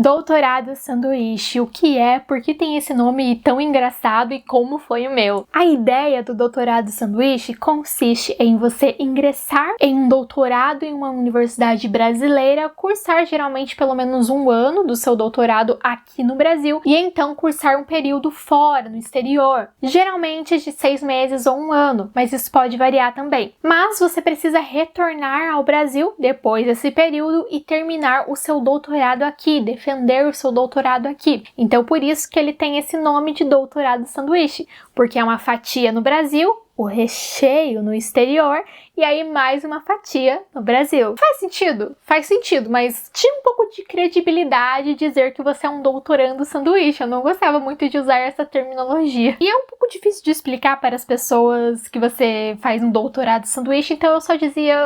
Doutorado sanduíche, o que é, por que tem esse nome tão engraçado e como foi o meu? A ideia do doutorado sanduíche consiste em você ingressar em um doutorado em uma universidade brasileira, cursar geralmente pelo menos um ano do seu doutorado aqui no Brasil e então cursar um período fora, no exterior, geralmente de 6 meses ou um ano, mas isso pode variar também. Mas você precisa retornar ao Brasil depois desse período e terminar o seu doutorado aqui, defender o seu doutorado aqui. Então, por isso que ele tem esse nome de doutorado sanduíche, porque é uma fatia no Brasil, o recheio no exterior e aí mais uma fatia no Brasil. Faz sentido? Faz sentido, mas tinha um pouco de credibilidade dizer que você é um doutorando sanduíche. Eu não gostava muito de usar essa terminologia. E é um pouco difícil de explicar para as pessoas que você faz um doutorado sanduíche, então eu só dizia,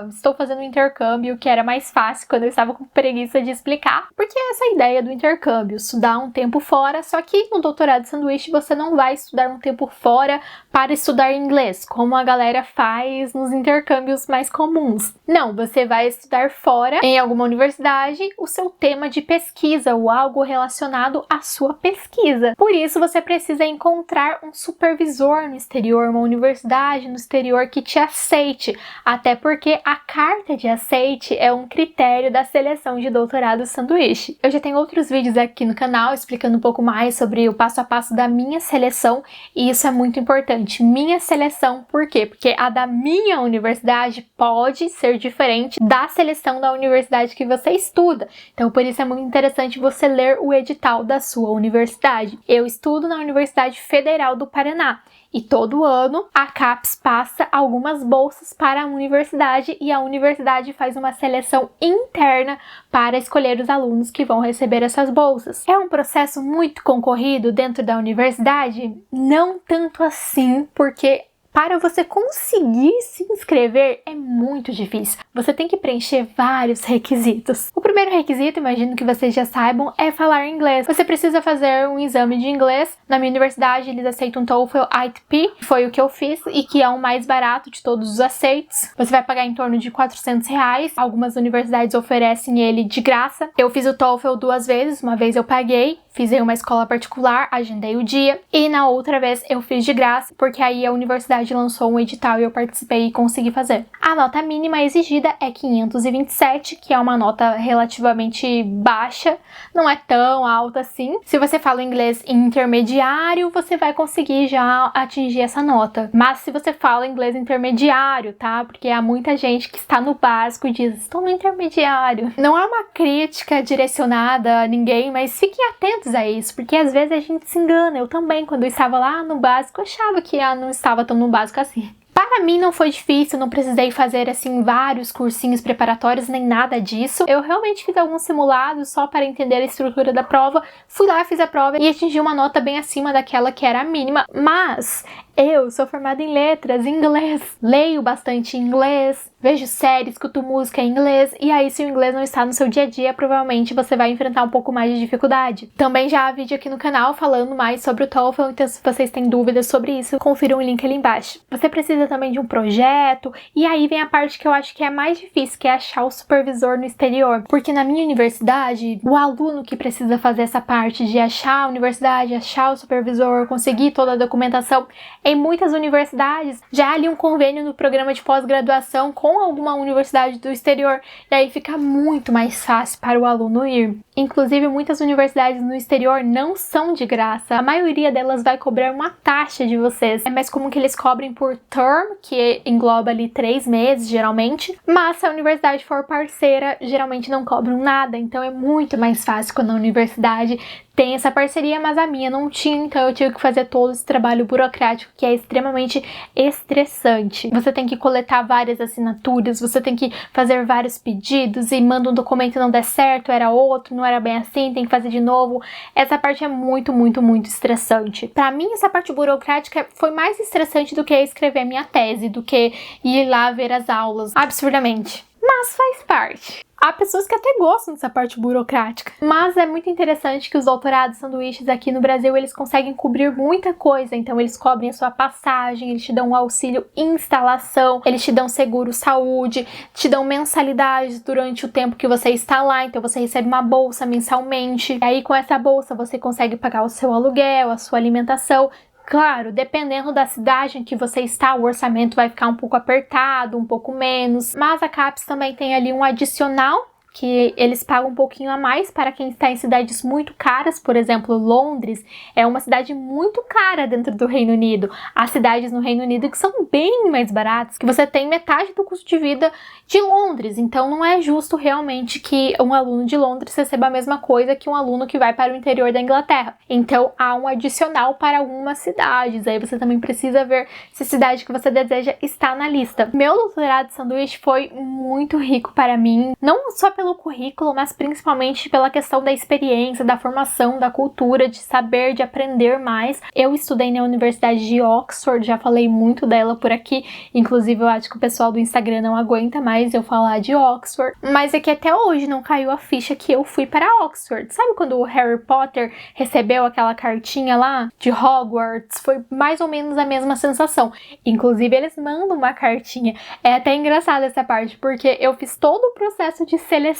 estou fazendo um intercâmbio, que era mais fácil quando eu estava com preguiça de explicar, porque é essa a ideia do intercâmbio, estudar um tempo fora, só que no doutorado sanduíche você não vai estudar um tempo fora para estudar inglês, como a galera faz nos intercâmbios mais comuns. Não, você vai estudar fora, em alguma universidade, o seu tema de pesquisa ou algo relacionado à sua pesquisa. Por isso, você precisa encontrar um supervisor no exterior, uma universidade no exterior que te aceite, até porque a carta de aceite é um critério da seleção de doutorado sanduíche. Eu já tenho outros vídeos aqui no canal explicando um pouco mais sobre o passo a passo da minha seleção e isso é muito importante. Minha seleção, por quê? Porque a da minha universidade pode ser diferente da seleção da universidade que você estuda. Então, por isso é muito interessante você ler o edital da sua universidade. Eu estudo na Universidade Federal do Paraná. E todo ano a CAPES passa algumas bolsas para a universidade e a universidade faz uma seleção interna para escolher os alunos que vão receber essas bolsas. É um processo muito concorrido dentro da universidade? Não tanto assim, porque para você conseguir se inscrever é muito difícil. Você tem que preencher vários requisitos. O primeiro requisito, imagino que vocês já saibam, é falar inglês. Você precisa fazer um exame de inglês. Na minha universidade eles aceitam TOEFL ITP, que foi o que eu fiz e que é o mais barato de todos os aceitos. Você vai pagar em torno de R$400. Algumas universidades oferecem ele de graça. Eu fiz o TOEFL 2 vezes, uma vez eu paguei. Fiz em uma escola particular, agendei o dia e na outra vez eu fiz de graça, porque aí a universidade lançou um edital e eu participei e consegui fazer. A nota mínima exigida é 527, que é uma nota relativamente baixa, não é tão alta assim. Se você fala inglês intermediário, você vai conseguir já atingir essa nota. Mas se você fala inglês intermediário, tá? Porque há muita gente que está no básico e diz, estou no intermediário. Não é uma crítica direcionada a ninguém, mas fiquem atentos a isso, porque às vezes a gente se engana. Eu também, quando eu estava lá no básico, achava que não estava tão no básico assim. Para mim não foi difícil, não precisei fazer assim vários cursinhos preparatórios, nem nada disso. Eu realmente fiz alguns simulados só para entender a estrutura da prova. Fui lá, fiz a prova e atingi uma nota bem acima daquela que era a mínima, mas eu sou formada em letras, em inglês, leio bastante inglês, vejo séries, escuto música em inglês, e aí se o inglês não está no seu dia a dia, provavelmente você vai enfrentar um pouco mais de dificuldade. Também já há vídeo aqui no canal falando mais sobre o TOEFL, então se vocês têm dúvidas sobre isso, confiram o link ali embaixo. Você precisa também de um projeto, e aí vem a parte que eu acho que é a mais difícil, que é achar o supervisor no exterior, porque na minha universidade, o aluno que precisa fazer essa parte de achar a universidade, achar o supervisor, conseguir toda a documentação, em muitas universidades já há ali um convênio no programa de pós-graduação com alguma universidade do exterior, e aí fica muito mais fácil para o aluno ir. Inclusive, muitas universidades no exterior não são de graça, a maioria delas vai cobrar uma taxa de vocês. É mais comum que eles cobrem por term, que engloba ali 3 meses geralmente, mas se a universidade for parceira, geralmente não cobram nada, então é muito mais fácil quando a universidade tem essa parceria, mas a minha não tinha, então eu tive que fazer todo esse trabalho burocrático que é extremamente estressante. Você tem que coletar várias assinaturas, você tem que fazer vários pedidos e manda um documento e não der certo, era outro, não era bem assim, tem que fazer de novo. Essa parte é muito, muito, muito estressante. Pra mim, essa parte burocrática foi mais estressante do que escrever a minha tese, do que ir lá ver as aulas, absurdamente. Mas faz parte. Há pessoas que até gostam dessa parte burocrática, mas é muito interessante que os doutorados sanduíches aqui no Brasil, eles conseguem cobrir muita coisa. Então eles cobrem a sua passagem, eles te dão um auxílio instalação, eles te dão seguro saúde, te dão mensalidades durante o tempo que você está lá, então você recebe uma bolsa mensalmente, e aí com essa bolsa você consegue pagar o seu aluguel, a sua alimentação. Claro, dependendo da cidade em que você está, o orçamento vai ficar um pouco apertado, um pouco menos, mas a CAPES também tem ali um adicional que eles pagam um pouquinho a mais para quem está em cidades muito caras. Por exemplo, Londres é uma cidade muito cara dentro do Reino Unido. Há cidades no Reino Unido que são bem mais baratas, que você tem metade do custo de vida de Londres. Então não é justo realmente que um aluno de Londres receba a mesma coisa que um aluno que vai para o interior da Inglaterra. Então há um adicional para algumas cidades. Aí você também precisa ver se a cidade que você deseja está na lista. Meu doutorado de sanduíche foi muito rico para mim, não só pelo currículo, mas principalmente pela questão da experiência, da formação, da cultura, de saber, de aprender mais. Eu estudei na Universidade de Oxford, já falei muito dela por aqui, inclusive eu acho que o pessoal do Instagram não aguenta mais eu falar de Oxford, mas é que até hoje não caiu a ficha que eu fui para Oxford. Sabe quando o Harry Potter recebeu aquela cartinha lá de Hogwarts? Foi mais ou menos a mesma sensação. Inclusive eles mandam uma cartinha. É até engraçado essa parte, porque eu fiz todo o processo de seleção,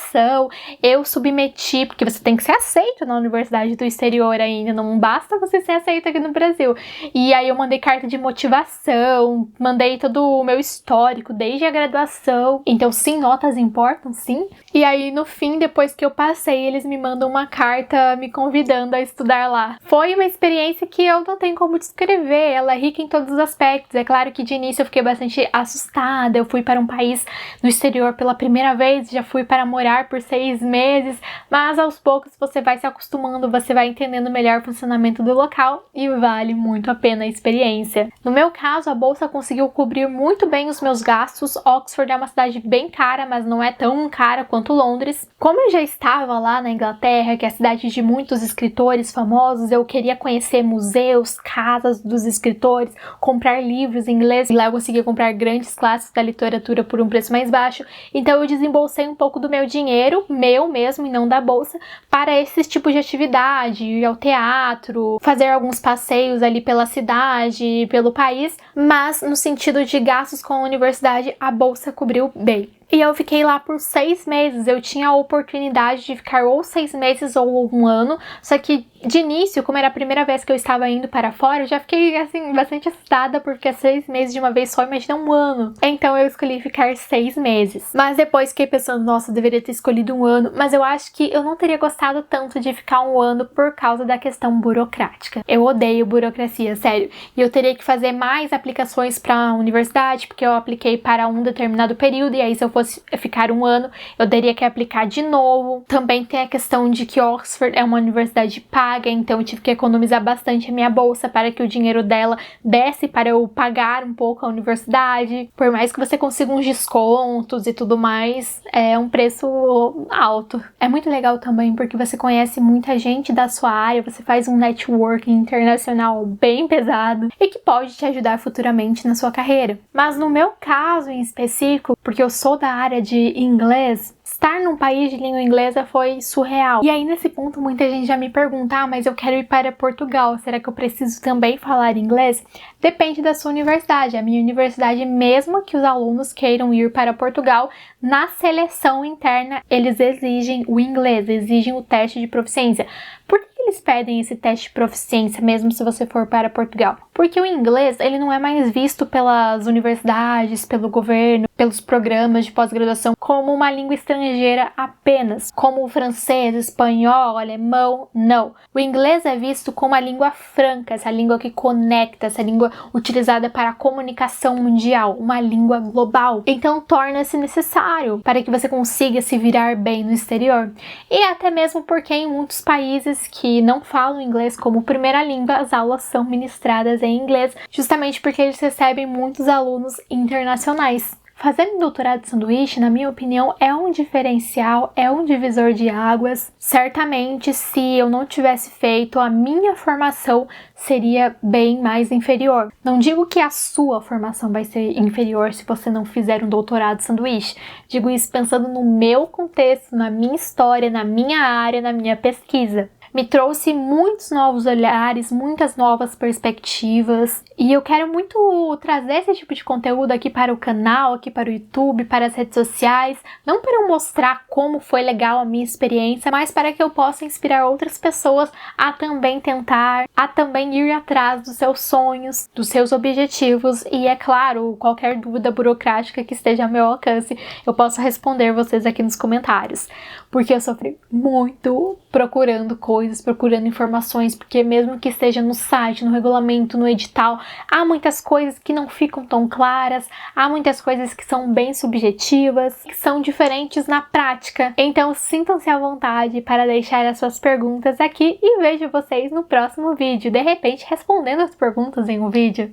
eu submeti, porque você tem que ser aceito na universidade do exterior ainda, não basta você ser aceito aqui no Brasil. E aí eu mandei carta de motivação, mandei todo o meu histórico desde a graduação. Então sim, notas importam, sim. E aí no fim, depois que eu passei, eles me mandam uma carta me convidando a estudar lá. Foi uma experiência que eu não tenho como descrever, ela é rica em todos os aspectos. É claro que de início eu fiquei bastante assustada, eu fui para um país no exterior pela primeira vez, já fui para morar por 6 meses, mas aos poucos você vai se acostumando, você vai entendendo melhor o funcionamento do local e vale muito a pena a experiência. No meu caso, a bolsa conseguiu cobrir muito bem os meus gastos. Oxford é uma cidade bem cara, mas não é tão cara quanto Londres. Como eu já estava lá na Inglaterra, que é a cidade de muitos escritores famosos, eu queria conhecer museus, casas dos escritores, comprar livros em inglês, e lá eu consegui comprar grandes clássicos da literatura por um preço mais baixo, então eu desembolsei um pouco do meu dinheiro, meu mesmo e não da bolsa, para esses tipos de atividade, ir ao teatro, fazer alguns passeios ali pela cidade, pelo país, mas no sentido de gastos com a universidade, a bolsa cobriu bem. E eu fiquei lá por 6 meses, eu tinha a oportunidade de ficar ou 6 meses ou um ano, só que de início, como era a primeira vez que eu estava indo para fora, eu já fiquei assim, bastante assustada, porque 6 meses de uma vez só, imagina um ano. Então eu escolhi ficar 6 meses. Mas depois fiquei pensando, nossa, eu deveria ter escolhido um ano, mas eu acho que eu não teria gostado tanto de ficar um ano por causa da questão burocrática. Eu odeio burocracia, sério. E eu teria que fazer mais aplicações para a universidade, porque eu apliquei para um determinado período, e aí se eu fosse ficar um ano, eu teria que aplicar de novo. Também tem a questão de que Oxford é uma universidade paga, então eu tive que economizar bastante a minha bolsa para que o dinheiro dela desse para eu pagar um pouco a universidade. Por mais que você consiga uns descontos e tudo mais, é um preço alto. É muito legal também porque você conhece muita gente da sua área, você faz um networking internacional bem pesado e que pode te ajudar futuramente na sua carreira. Mas no meu caso em específico, porque eu sou da área de inglês, estar num país de língua inglesa foi surreal. E aí nesse ponto muita gente já me pergunta, mas eu quero ir para Portugal, será que eu preciso também falar inglês? Depende da sua universidade. A minha universidade, mesmo que os alunos queiram ir para Portugal, na seleção interna eles exigem o inglês, exigem o teste de proficiência. Por que eles pedem esse teste de proficiência mesmo se você for para Portugal? Porque o inglês, ele não é mais visto pelas universidades, pelo governo, pelos programas de pós-graduação como uma língua estrangeira apenas, como o francês, espanhol, alemão, não. O inglês é visto como a língua franca, essa língua que conecta, essa língua utilizada para a comunicação mundial, uma língua global. Então torna-se necessário para que você consiga se virar bem no exterior. E até mesmo porque em muitos países que não falam inglês como primeira língua, as aulas são ministradas em inglês, justamente porque eles recebem muitos alunos internacionais. Fazer um doutorado de sanduíche, na minha opinião, é um diferencial, é um divisor de águas. Certamente, se eu não tivesse feito, a minha formação seria bem mais inferior. Não digo que a sua formação vai ser inferior se você não fizer um doutorado de sanduíche. Digo isso pensando no meu contexto, na minha história, na minha área, na minha pesquisa. Me trouxe muitos novos olhares, muitas novas perspectivas, e eu quero muito trazer esse tipo de conteúdo aqui para o canal, aqui para o YouTube, para as redes sociais, não para eu mostrar como foi legal a minha experiência, mas para que eu possa inspirar outras pessoas a também tentar, a também ir atrás dos seus sonhos, dos seus objetivos, e é claro, qualquer dúvida burocrática que esteja ao meu alcance, eu posso responder vocês aqui nos comentários, porque eu sofri muito procurando coisas, procurando informações, porque mesmo que esteja no site, no regulamento, no edital, há muitas coisas que não ficam tão claras, há muitas coisas que são bem subjetivas, que são diferentes na prática. Então sintam-se à vontade para deixar as suas perguntas aqui e vejo vocês no próximo vídeo, de repente respondendo as perguntas em um vídeo.